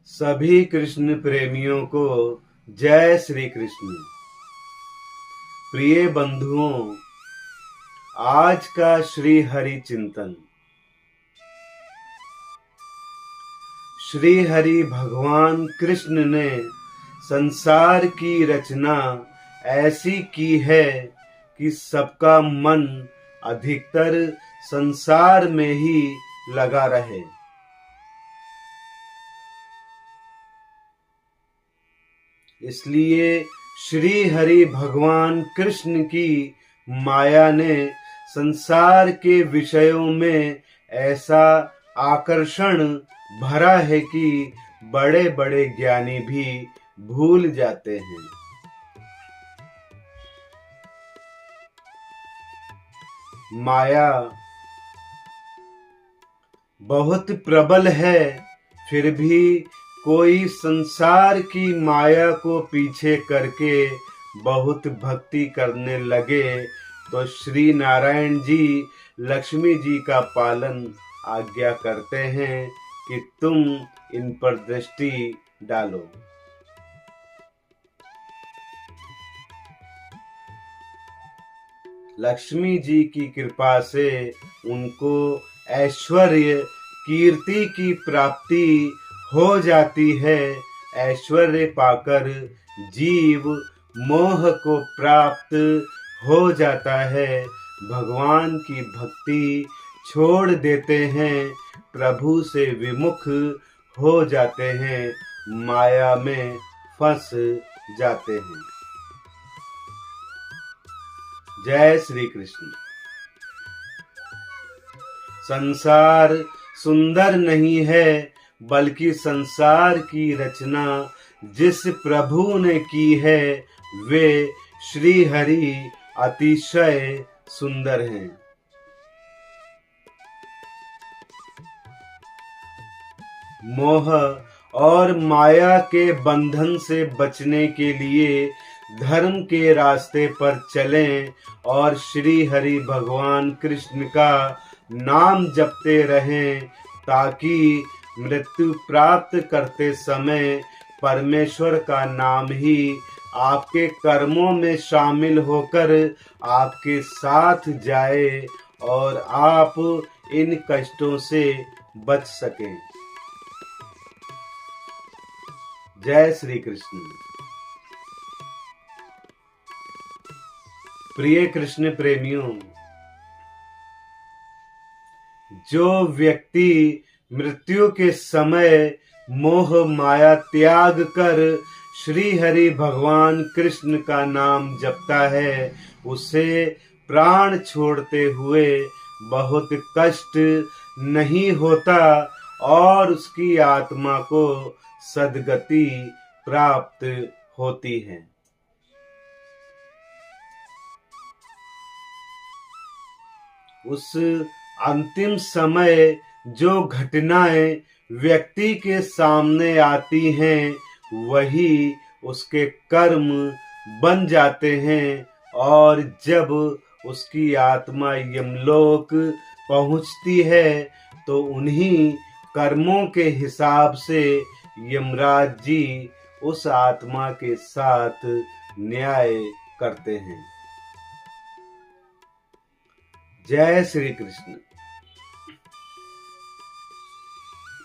सभी कृष्ण प्रेमियों को जय श्री कृष्ण। प्रिय बंधुओं, आज का श्री हरि चिंतन। श्री हरि भगवान कृष्ण ने संसार की रचना ऐसी की है कि सबका मन अधिकतर संसार में ही लगा रहे। इसलिए श्री हरि भगवान कृष्ण की माया ने संसार के विषयों में ऐसा आकर्षण भरा है कि बड़े बड़े ज्ञानी भी भूल जाते हैं। माया बहुत प्रबल है, फिर भी कोई संसार की माया को पीछे करके बहुत भक्ति करने लगे तो श्री नारायण जी लक्ष्मी जी का पालन आज्ञा करते हैं कि तुम इन पर दृष्टि डालो। लक्ष्मी जी की कृपा से उनको ऐश्वर्य कीर्ति की प्राप्ति हो जाती है। ऐश्वर्य पाकर जीव मोह को प्राप्त हो जाता है, भगवान की भक्ति छोड़ देते हैं, प्रभु से विमुख हो जाते हैं, माया में फंस जाते हैं। जय श्री कृष्ण। संसार सुंदर नहीं है, बल्कि संसार की रचना जिस प्रभु ने की है वे श्री हरि अतिशय सुंदर हैं। मोह और माया के बंधन से बचने के लिए धर्म के रास्ते पर चलें और श्री हरि भगवान कृष्ण का नाम जपते रहें, ताकि मृत्यु प्राप्त करते समय परमेश्वर का नाम ही आपके कर्मों में शामिल होकर आपके साथ जाए और आप इन कष्टों से बच सकें। जय श्री कृष्ण। प्रिय कृष्ण प्रेमियों, जो व्यक्ति मृत्यु के समय मोह माया त्याग कर श्री हरि भगवान कृष्ण का नाम जपता है, उसे प्राण छोड़ते हुए बहुत कष्ट नहीं होता और उसकी आत्मा को सद्गति प्राप्त होती है। उस अंतिम समय जो घटनाएं व्यक्ति के सामने आती हैं, वही उसके कर्म बन जाते हैं और जब उसकी आत्मा यमलोक पहुंचती है तो उन्हीं कर्मों के हिसाब से यमराज जी उस आत्मा के साथ न्याय करते हैं। जय श्री कृष्ण।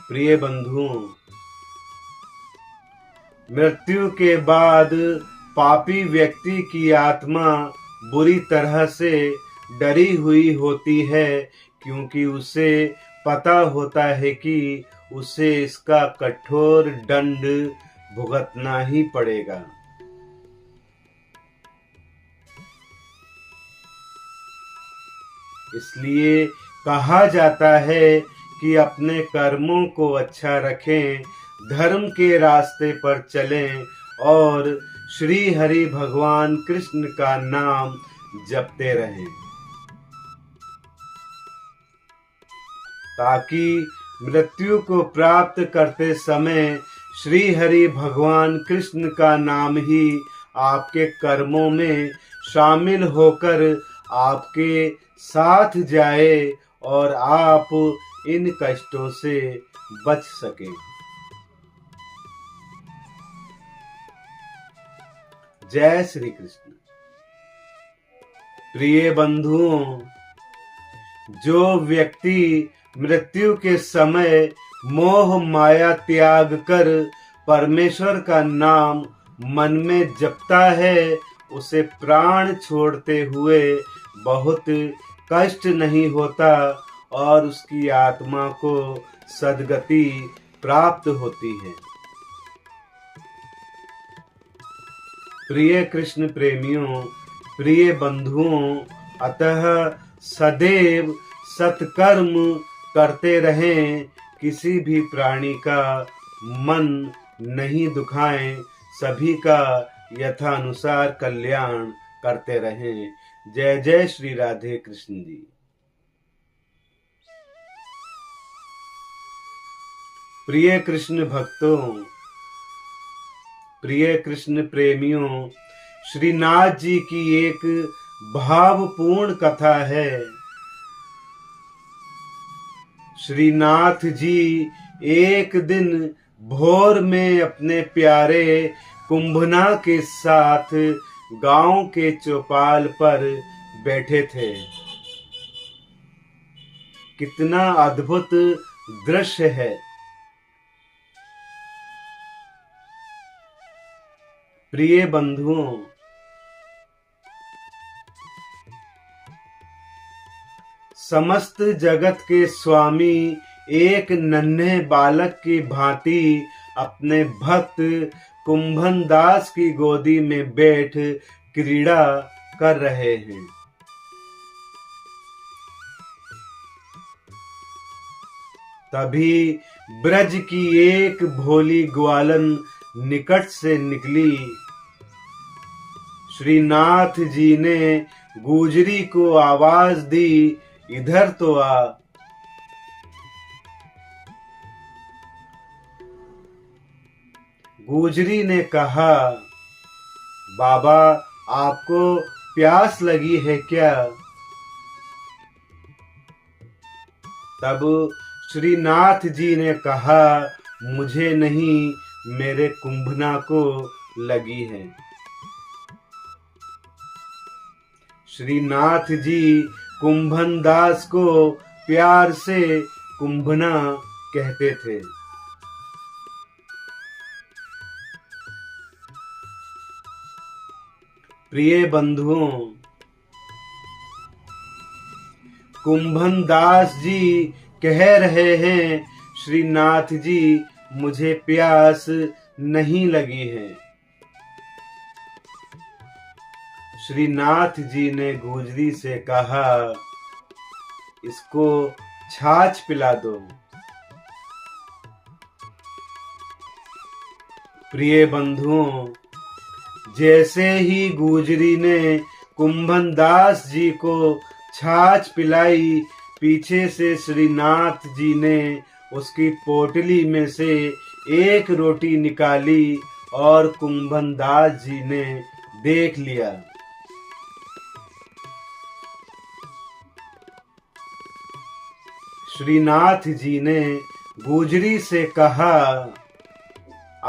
प्रिय बंधुओं, मृत्यु के बाद पापी व्यक्ति की आत्मा बुरी तरह से डरी हुई होती है, क्योंकि उसे पता होता है कि उसे इसका कठोर दंड भुगतना ही पड़ेगा। इसलिए कहा जाता है कि अपने कर्मों को अच्छा रखें, धर्म के रास्ते पर चलें और श्री हरि भगवान कृष्ण का नाम जपते रहें, ताकि मृत्यु को प्राप्त करते समय श्री हरि भगवान कृष्ण का नाम ही आपके कर्मों में शामिल होकर आपके साथ जाए और आप इन कष्टों से बच सकें। जय श्री कृष्ण। प्रिय बंधुओं, जो व्यक्ति मृत्यु के समय मोह माया त्याग कर परमेश्वर का नाम मन में जपता है, उसे प्राण छोड़ते हुए बहुत कष्ट नहीं होता और उसकी आत्मा को सद्गति प्राप्त होती है। प्रिय कृष्ण प्रेमियों, प्रिय बंधुओं, अतः सदैव सत्कर्म करते रहें, किसी भी प्राणी का मन नहीं दुखाएं, सभी का यथानुसार कल्याण करते रहें। जय जय श्री राधे कृष्ण जी। प्रिय कृष्ण भक्तों, प्रिय कृष्ण प्रेमियों, श्रीनाथ जी की एक भावपूर्ण कथा है। श्रीनाथ जी एक दिन भोर में अपने प्यारे कुंभना के साथ गांव के चौपाल पर बैठे थे। कितना अद्भुत दृश्य है। प्रिय बंधुओं, समस्त जगत के स्वामी एक नन्हे बालक की भांति अपने भक्त कुंभन दास की गोदी में बैठ क्रीड़ा कर रहे हैं। तभी ब्रज की एक भोली ग्वालन निकट से निकली। श्रीनाथ जी ने गुजरी को आवाज दी, इधर तो आ। गुजरी ने कहा, बाबा आपको प्यास लगी है क्या? तब श्रीनाथ जी ने कहा, मुझे नहीं, मेरे कुंभना को लगी है। श्रीनाथ जी कुंभन दास को प्यार से कुंभना कहते थे। प्रिय बंधुओं, कुंभन दास जी कह रहे हैं, श्रीनाथ जी मुझे प्यास नहीं लगी है। श्रीनाथ जी ने गुजरी से कहा, इसको छाछ पिला दो। प्रिय बंधुओं, जैसे ही गुजरी ने कुंभन दास जी को छाछ पिलाई, पीछे से श्रीनाथ जी ने उसकी पोटली में से एक रोटी निकाली और कुंभन दास जी ने देख लिया। श्रीनाथ जी ने गुजरी से कहा,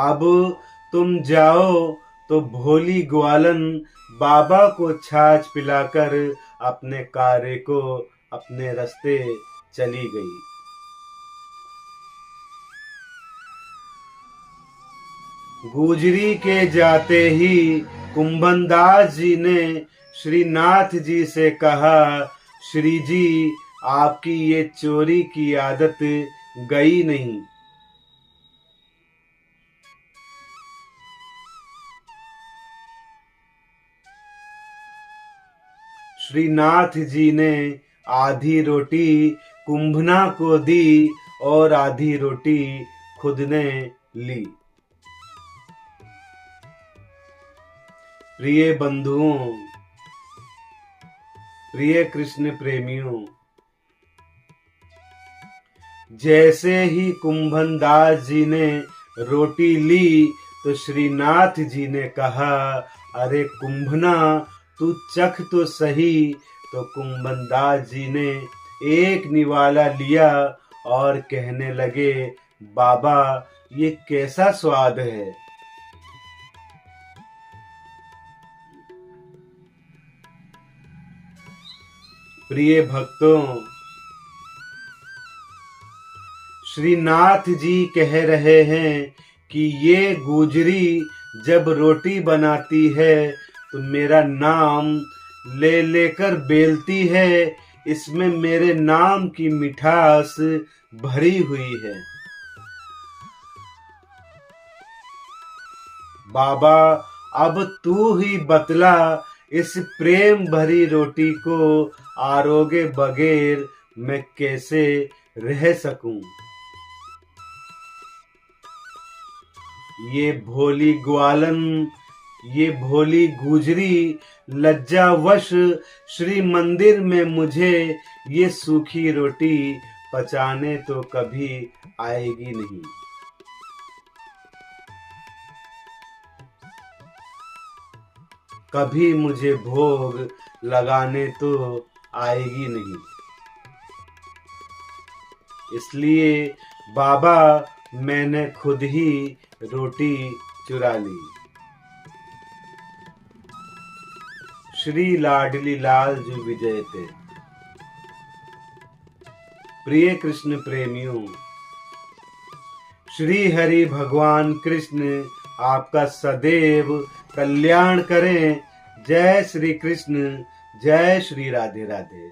अब तुम जाओ। तो भोली ग्वालन बाबा को छाछ पिलाकर अपने कार्य को अपने रास्ते चली गई। गुजरी के जाते ही कुंभन दास जी ने श्रीनाथ जी से कहा, श्री जी आपकी ये चोरी की आदत गई नहीं। श्रीनाथ जी ने आधी रोटी कुंभना को दी और आधी रोटी खुद ने ली। प्रिय बंधुओं, प्रिय कृष्ण प्रेमियों, जैसे ही कुंभन दास जी ने रोटी ली तो श्रीनाथ जी ने कहा, अरे कुंभना तू चख तो सही। तो कुंभन दास जी ने एक निवाला लिया और कहने लगे, बाबा ये कैसा स्वाद है। प्रिय भक्तों, श्रीनाथ जी कह रहे हैं कि ये गुजरी जब रोटी बनाती है तो मेरा नाम ले लेकर बेलती है, इसमें मेरे नाम की मिठास भरी हुई है। बाबा, अब तू ही बतला, इस प्रेम भरी रोटी को आरोगे बगैर मैं कैसे रह सकूं। ये भोली ग्वालन, ये भोली गुजरी लज्जावश श्री मंदिर में मुझे ये सूखी रोटी पचाने तो कभी आएगी नहीं। कभी मुझे भोग लगाने तो आएगी नहीं। इसलिए बाबा, मैंने खुद ही रोटी चुरा ली। श्री लाडली लाल जी विजयते। प्रिय कृष्ण प्रेमियों, श्री हरि भगवान कृष्ण आपका सदैव कल्याण करें। जय श्री कृष्ण, जय श्री राधे राधे।